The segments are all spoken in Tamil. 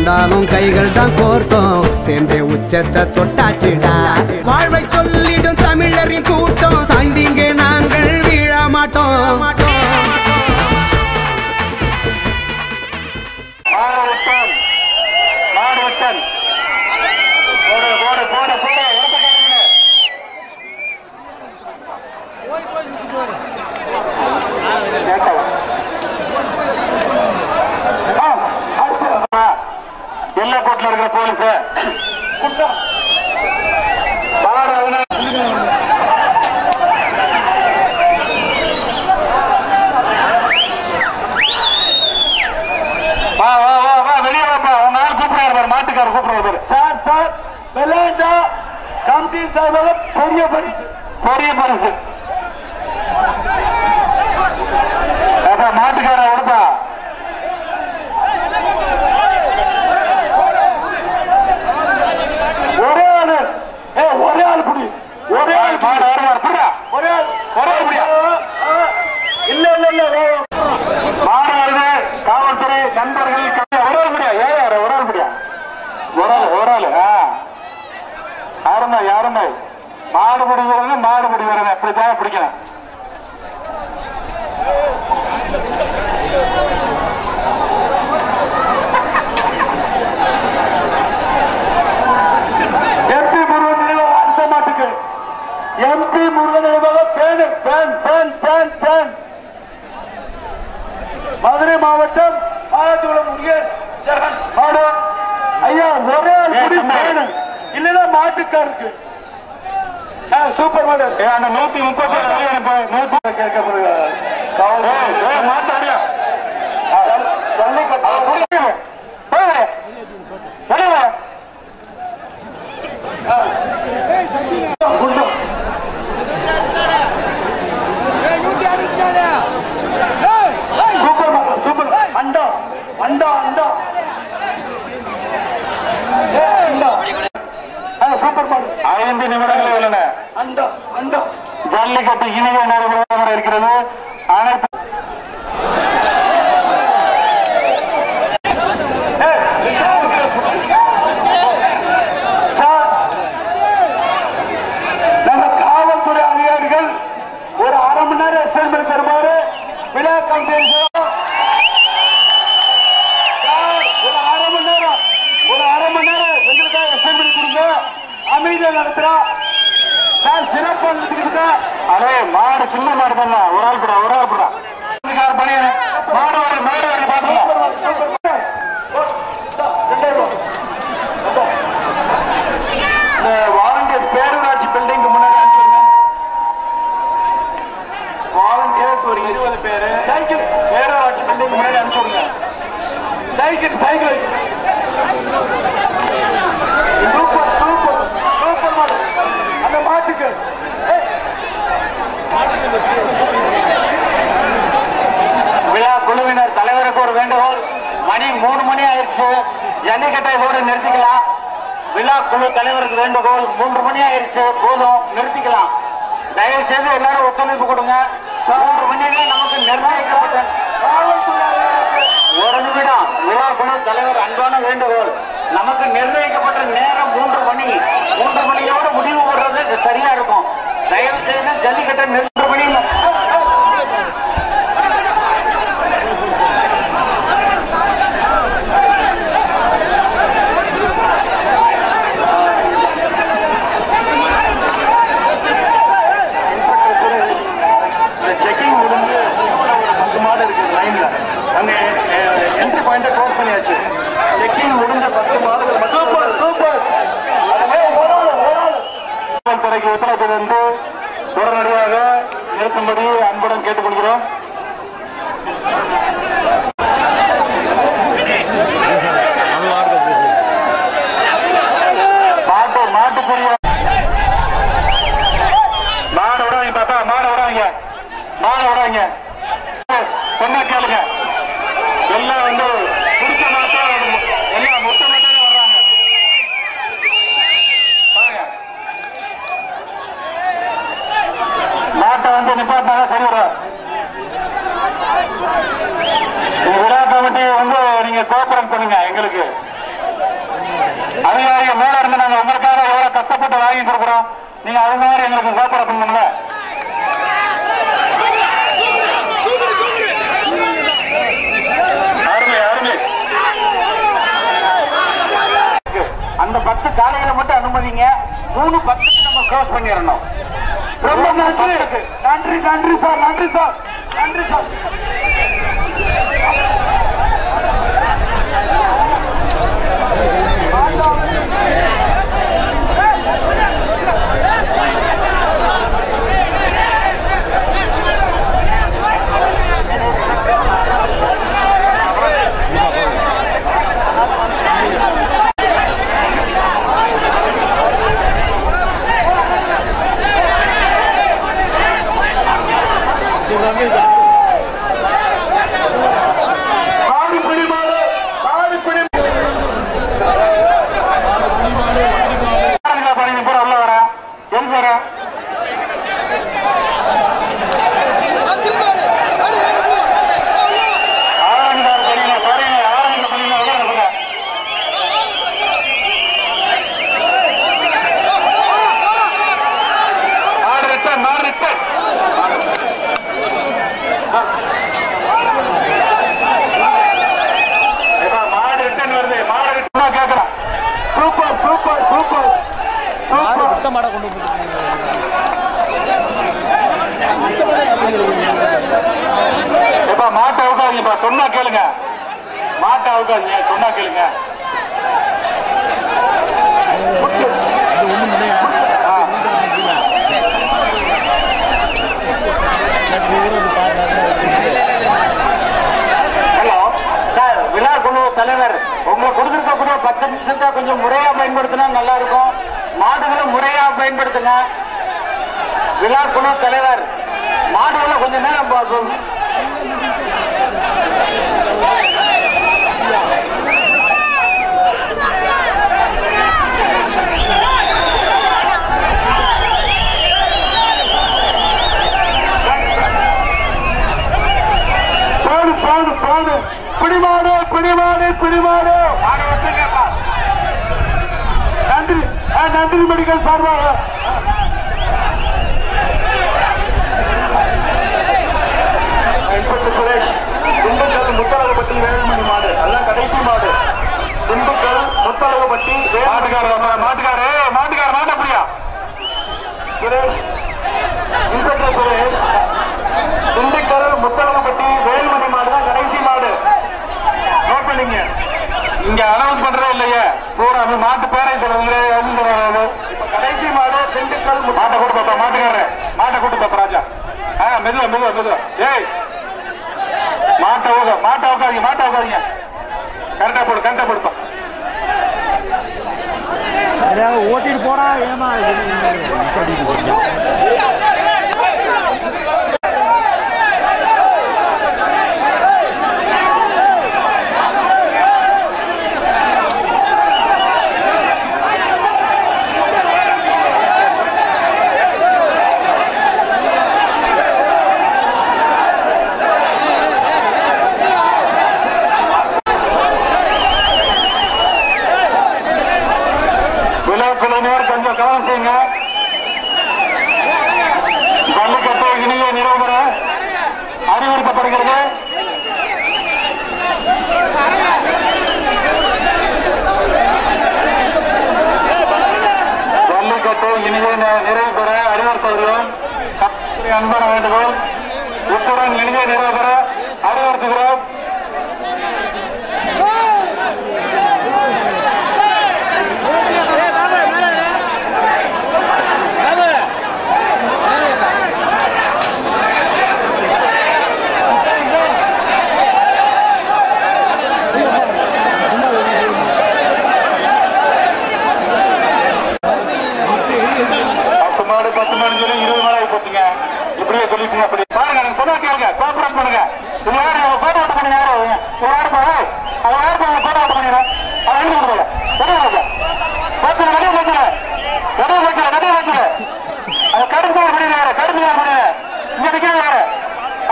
இருந்தாலும் கைகள் தான் கோர்த்தோம் சேர்ந்தே உச்சத்தை தொட்டாச்சிடா வாழ்வை சொல்லிடும் தமிழரின் கூட்டம் சாய்ந்தீங்க நாங்கள் வீழ மாட்டோம் எல்லா கோட்டில் இருக்கிற போலீஸ் வெளியே வாப்பா உங்க ஆள் கூப்பிடுறாரு மாட்டுக்காரர் கூப்பிடுறாரு சார் சார் வெள்ளாண்டா கமிட்டி சார்பாக பெரிய பரிசு மாட்டுக்கார எடுப்பா ஒரே ஆள் புடி ஒரே ஆள் மாடு ஒரே ஆள் புடியா இல்ல மாடு வருது காவல்துறை நண்பர்கள் ஒரு ஆள் முடியா ஒரு ஆள் முடியா ஒரு ஆள் யாருமே மாடு பிடி வருங்க அப்படித்தான் பிடிக்கணும் எம்பி முருகன் மதுரை மாவட்டம் ஆலத்தூளம் முருகேஷ் மாடு ஐயா ஒரே இல்லைன்னா மாட்டுக்காருக்கு சூப்பர் மாடு அந்த 130 கேட்கப்படுகிறார் மாட்டாடியா ஐந்து நிமிடங்கள் உள்ளன ஜல்லிக்கட்டு இனிய நடைபெற இருக்கிறது அனைத்து நம்ம காவல்துறை அதிகாரிகள் ஒரு அரை மணி நேரம் எஸ்எல்மெண்ட் தருமாறு விழா கமிட்டி எங்களுக்காக எஸ்எல்மெண்ட் கொடுங்க அமைதியா நடத்துறோம் சிறப்பு அதே மாடு சின்ன மாடு தானே ஒரு ஆள் கூட பணி மாடு வாலண்டியர் பேரூராட்சி பில்டிங் முன்னாடி வாலண்டியர்ஸ் ஒரு 20 பேரு சைக்கிள் பேரூராட்சி பில்டிங் முன்னாடி அனுப்பிச்சுடுங்க சைக்கிள் சூப்பர் மாடு அந்த மாட்டுக்கு விழா குழுவினர் தலைவருக்கு ஒரு வேண்டுகோள் மணி 3 மணி ஆயிடுச்சு ஜல்லிக்கட்டை கூட நிறுத்திக்கலாம் விழா குழு தலைவருக்கு வேண்டுகோள் 3 மணி ஆயிடுச்சு போதும் நிறுத்திக்கலாம் தயவு செய்து எல்லாரும் ஒத்துழைப்பு கொடுங்க 3 மணிக்கு நமக்கு நிர்ணயிக்கப்பட்ட ஒரு நிமிடம் விழா குழு தலைவர் அன்பான வேண்டுகோள் நமக்கு நிர்ணயிக்கப்பட்ட நேரம் 3 மணி 3 மணியோட முடிவு போடுறது சரியா இருக்கும் தயவு செய்து ஜல்லிக்கட்டை 3 மணி செக்கிங் முடிஞ்சு 10 மாடு இருக்கு லைன்ல அங்க என்ட்ரி பாயிண்ட க்ளோஸ் பண்ணியாச்சு செக்கிங் முடிஞ்ச 10 மாடுகள் சூப்பர் துறைக்கு ஒத்துழைப்பு வந்து உடனடியாக நிறுத்தும்படி அன்புடன் கேட்டுக்கொள்கிறோம். மாட்டுக்குரிய மாடு விடாதீங்க பாப்பா, மாடு விடாதீங்க சொன்னா கேளுங்க. எல்லாம் வந்து குடிச்ச மாட்டா எல்லாம் மொத்த மாட்டாவே வர்றாங்க பாருங்க. மாட்டை வந்து நிப்பாட்டினாங்க சரி வரும். விழா கமிட்டி வந்து நீங்க கோபுரம் பண்ணுங்க எங்களுக்கு வாங்கி கொடுக்குறோம். நீங்க அது மாதிரி எங்களுக்கு கோபுரம் பண்ணுங்க. அந்த 10 காலையில மட்டும் அனுமதிங்க. 3:10 நம்ம க்ளோஸ் பண்ணிடணும். ரொம்ப நன்றி நன்றி நன்றி சார், நன்றி சார், நன்றி சார். மாட்டை அவுக்காதீங்கப்பா, சொன்னா கேளுங்க. மாட்டை அவுக்காதீங்க, சொன்னா கேளுங்க. ஹலோ சார், விழா குழு தலைவர், உங்களுக்கு கொடுத்துருக்கக்கூடிய 10 நிமிஷத்தை கொஞ்சம் முறையா பயன்படுத்தினா நல்லா இருக்கும். மாடுகளை முறையா பயன்படுத்துங்க. விழா குழு தலைவர், மாடுகளை கொஞ்சம் நேரம் பார்க்கும். பிடிமாடு பிடிமாடு பிடிமாடு. நன்றி நன்றி மெடிக்கல் சார்பாக சுரேஷ். திண்டுக்கல் முத்தலகப்பட்டி வேலுமணி மாடு, அதான் கடைசி மாடு. திண்டுக்கல் முத்தலகப்பட்டி மாட்டுக்காரு மாட்டப்படியா சுரேஷ், இன்ஸ்பெக்டர் சுரேஷ். திண்டுக்கல் முத்தலகப்பட்டி வேலுமணி மாடு தான் கடைசி மாடு. நோட் பண்ணிங்க. இங்க அனௌன்ஸ் பண்றதே இல்லையே, பூரா மாட்டு பேரை சொல்லுங்க. கடைசி மாடு திண்டுக்கல். மாட்டை கூட்டு பாப்பா, மாட்டுக்காரரு மாட்டை கூட்டு பாப்பா ராஜா. மெதுவா மெதுவா மெதுவா. ஏய் மாட்டை உட்காதீங்க. கரெக்டா போடுப்பா. ஓட்டிட்டு போடா. ஏமா கொஞ்சம் கவனம் செய்யுங்க. ஜல்லிக்கட்டு இனிய நிறைவுற அறிவுறுத்தப்படுகிறது. ஜல்லிக்கட்டு இனிய நிறைவு பெற அறிவுறுத்துகிறோம். அன்பான வேண்டுகோள். உத்துடன் இனிய நிறைவு பெற அறிவுறுத்துகிறோம். இப்படியே சொல்லிட்டு அப்படி பாருங்க. சொன்னா கேளுங்க, கோஆபரேட் பண்ணுங்க. இது யாரு போட்டோ அவுட் பண்ணி யாரு யாரு போய் அவன் யாரு போய் போட்டோ அவுட் பண்ணிடுறேன். அவன் எழுதி கொடுக்கல நடுவு வச்சுல அவன் கடுமையா பண்ணிடுறாரு. இங்க நிக்கிறாரு.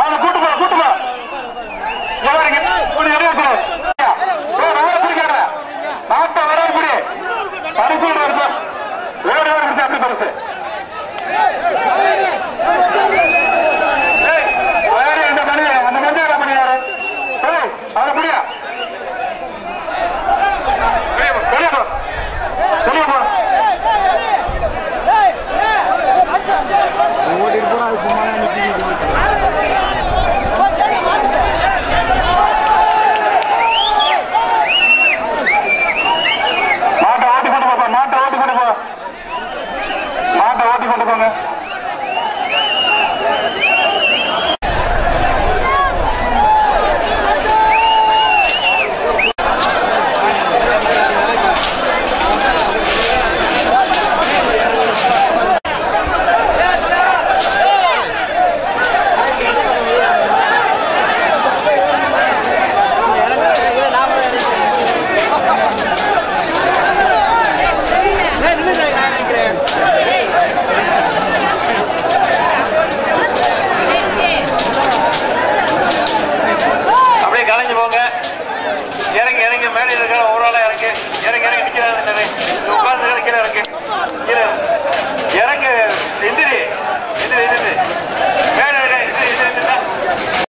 அவனை கூட்டு போ பிடிக்காத மாட்ட வர பிடி பரிசு ஓடி பரிசு